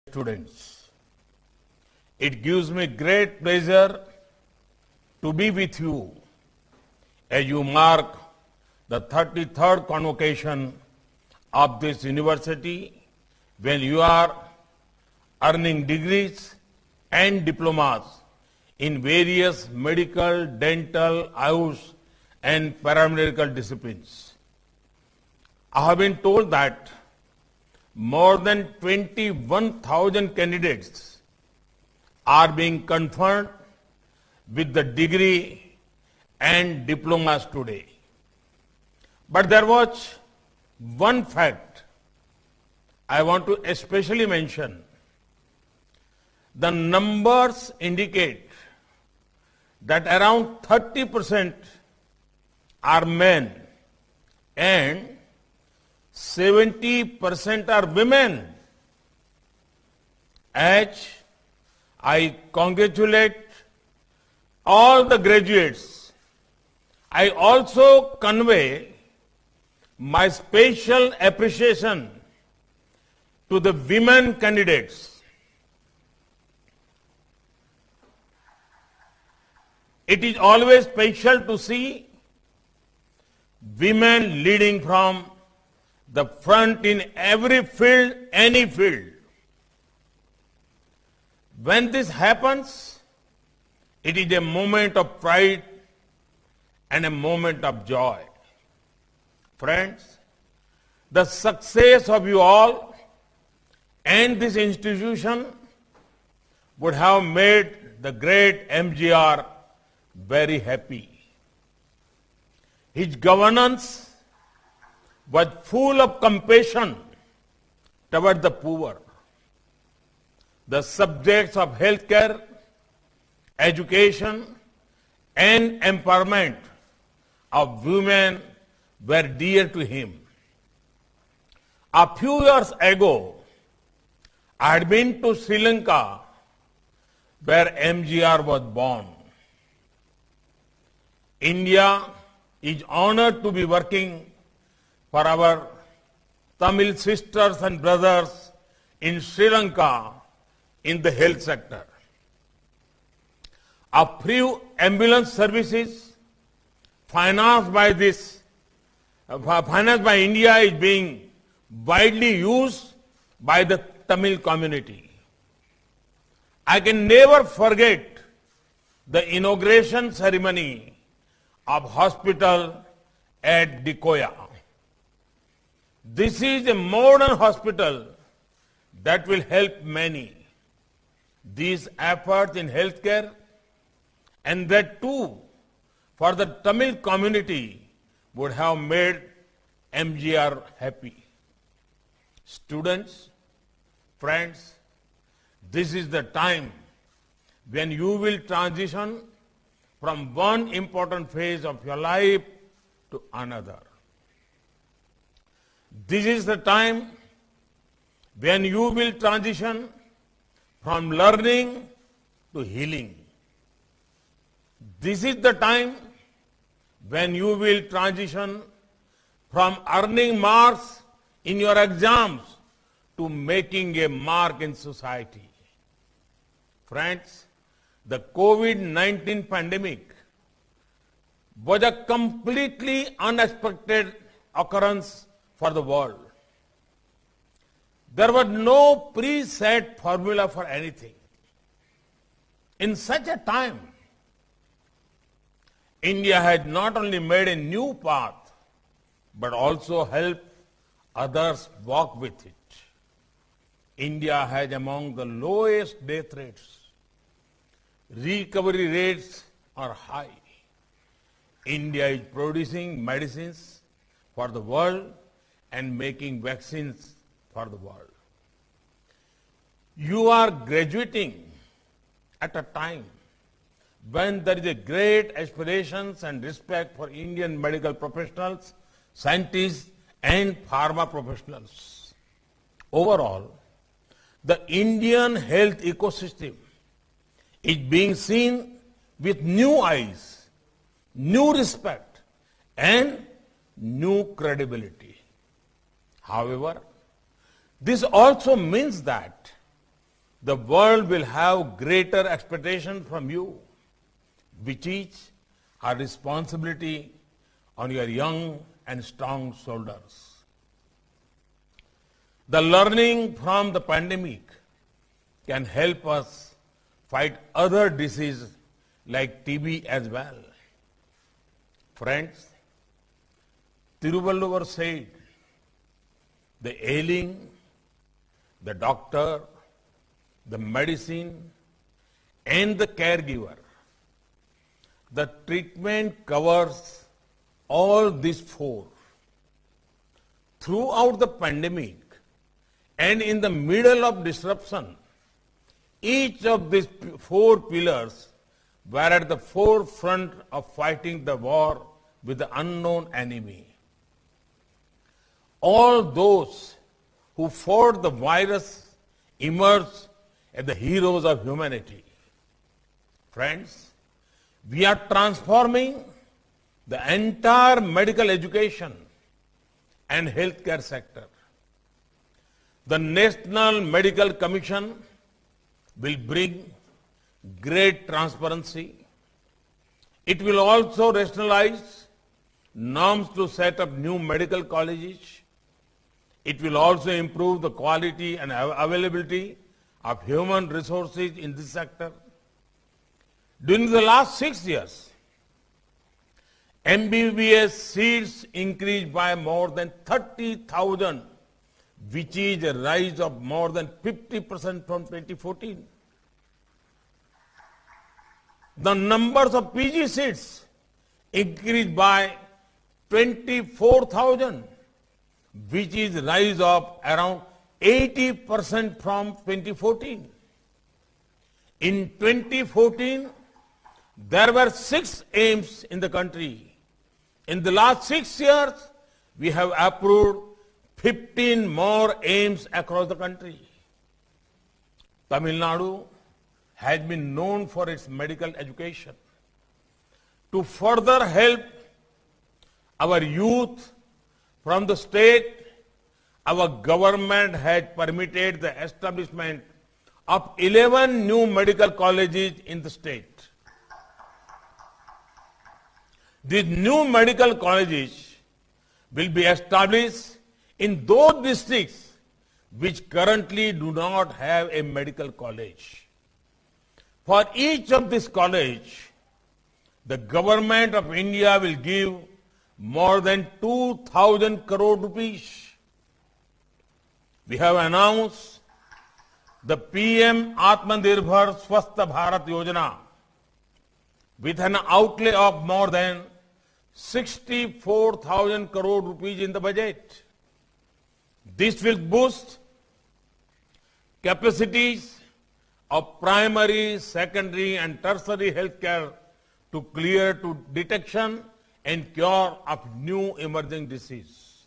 Students, it gives me great pleasure to be with you as you mark the 33rd convocation of this university when you are earning degrees and diplomas in various medical, dental, Ayush and paramedical disciplines. I have been told that more than 21,000 candidates are being conferred with the degree and diplomas today. But there was one fact I want to especially mention. The numbers indicate that around 30% are men and 70% are women. As I congratulate all the graduates, I also convey my special appreciation to the women candidates. It is always special to see women leading from the front in every field, any field. When this happens, it is a moment of pride and a moment of joy. Friends, the success of you all and this institution would have made the great MGR very happy. His governance was full of compassion toward the poor. The subjects of healthcare, education, and empowerment of women were dear to him. A few years ago, I had been to Sri Lanka, where MGR was born. India is honored to be working for our Tamil sisters and brothers in Sri Lanka in the health sector. A few ambulance services financed by India is being widely used by the Tamil community. I can never forget the inauguration ceremony of hospital at Dikoya. This is a modern hospital that will help many. These efforts in healthcare and that too for the Tamil community would have made MGR happy. Students, friends, this is the time when you will transition from one important phase of your life to another. This is the time when you will transition from learning to healing. This is the time when you will transition from earning marks in your exams to making a mark in society. Friends, the COVID-19 pandemic was a completely unexpected occurrence for the world. There was no preset formula for anything. In such a time, India had not only made a new path, but also helped others walk with it. India has among the lowest death rates. Recovery rates are high. India is producing medicines for the world and making vaccines for the world. You are graduating at a time when there is a great aspirations and respect for Indian medical professionals, scientists, and pharma professionals. Overall, the Indian health ecosystem is being seen with new eyes, new respect, and new credibility. However, this also means that the world will have greater expectations from you, which is a responsibility on your young and strong shoulders. The learning from the pandemic can help us fight other diseases like TB as well. Friends, Tiruvalluvar said, the ailing, the doctor, the medicine, and the caregiver. The treatment covers all these four. Throughout the pandemic and in the middle of disruption, each of these four pillars were at the forefront of fighting the war with the unknown enemy. All those who fought the virus emerged as the heroes of humanity. Friends, we are transforming the entire medical education and healthcare sector. The National Medical Commission will bring great transparency. It will also rationalize norms to set up new medical colleges. It will also improve the quality and availability of human resources in this sector. During the last 6 years, MBBS seats increased by more than 30,000, which is a rise of more than 50% from 2014. The numbers of PG seats increased by 24,000, which is a rise of around 80% from 2014. In 2014, there were 6 AIIMS in the country. In the last 6 years, we have approved 15 more AIIMS across the country. Tamil Nadu has been known for its medical education. To further help our youth from the state, our government has permitted the establishment of 11 new medical colleges in the state. These new medical colleges will be established in those districts which currently do not have a medical college. For each of these colleges, the government of India will give more than 2,000 crore rupees. We have announced the PM Atmanirbhar Swasth Bharat Yojana with an outlay of more than 64,000 crore rupees in the budget. This will boost capacities of primary, secondary and tertiary healthcare to clear to detection and cure of new emerging disease.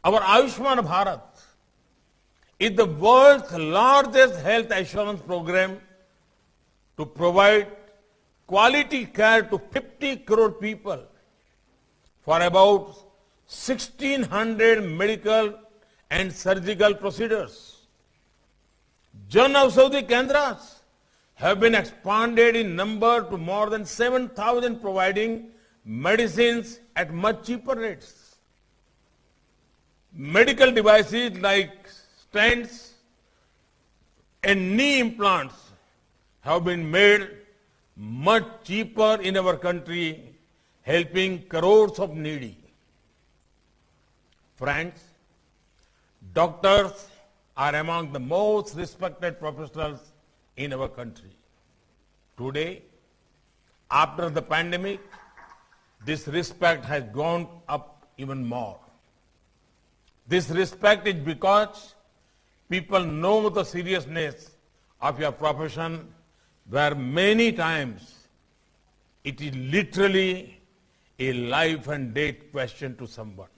Our Ayushman Bharat is the world's largest health assurance program to provide quality care to 50 crore people for about 1,600 medical and surgical procedures. Jan Aushadhi Kendras have been expanded in number to more than 7,000, providing medicines at much cheaper rates. Medical devices like stents and knee implants have been made much cheaper in our country, helping crores of needy. Friends, doctors are among the most respected professionals in our country. Today, after the pandemic, this respect has gone up even more. This respect is because people know the seriousness of your profession, where many times it is literally a life and death question to someone.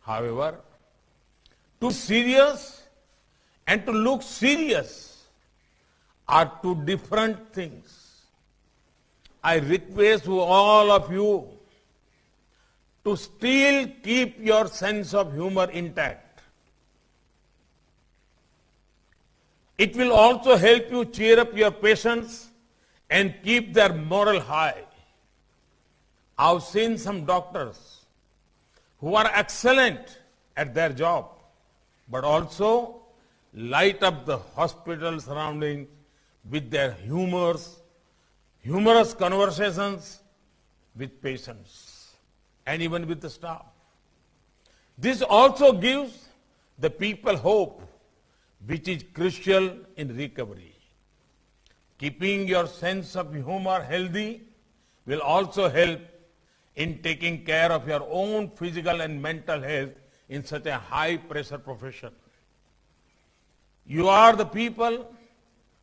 However, to serious and to look serious are two different things. I request to all of you to still keep your sense of humor intact. It will also help you cheer up your patients and keep their morale high. I've seen some doctors who are excellent at their job, but also light up the hospital surroundings with their humorous conversations with patients and even with the staff. This also gives the people hope, which is crucial in recovery. Keeping your sense of humor healthy will also help in taking care of your own physical and mental health in such a high-pressure profession. You are the people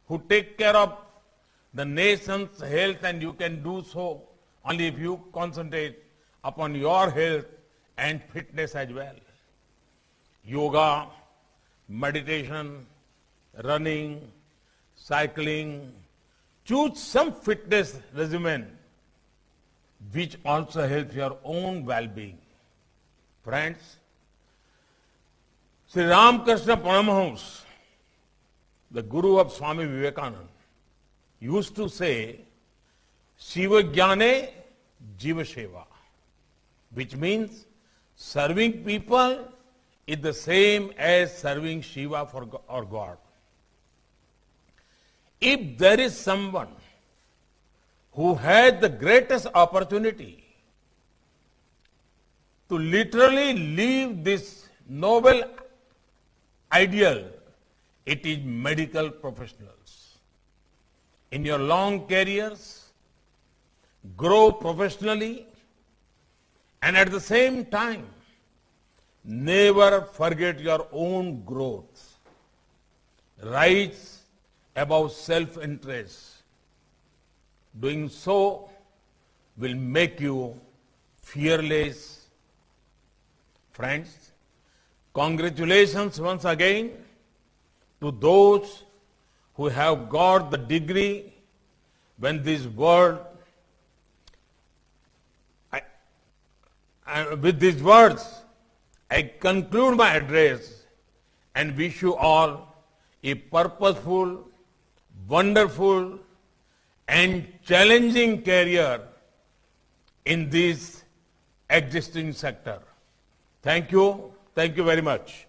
who take care of the nation's health, and you can do so only if you concentrate upon your health and fitness as well. Yoga, meditation, running, cycling. Choose some fitness regimen which also helps your own well-being. Friends, Sri Ramakrishna Paramahamsa, the guru of Swami Vivekananda, used to say, Shiva Jnane Jiva Seva, which means serving people is the same as serving Shiva or God. If there is someone who had the greatest opportunity to literally live this noble ideal, it is medical professionals. In your long careers, grow professionally, and at the same time, never forget your own growth. Rise above self-interest. Doing so will make you fearless. Friends, congratulations once again to those who have got the degree when this world. With these words, I conclude my address and wish you all a purposeful, wonderful, and challenging career in this existing sector. Thank you. Thank you very much.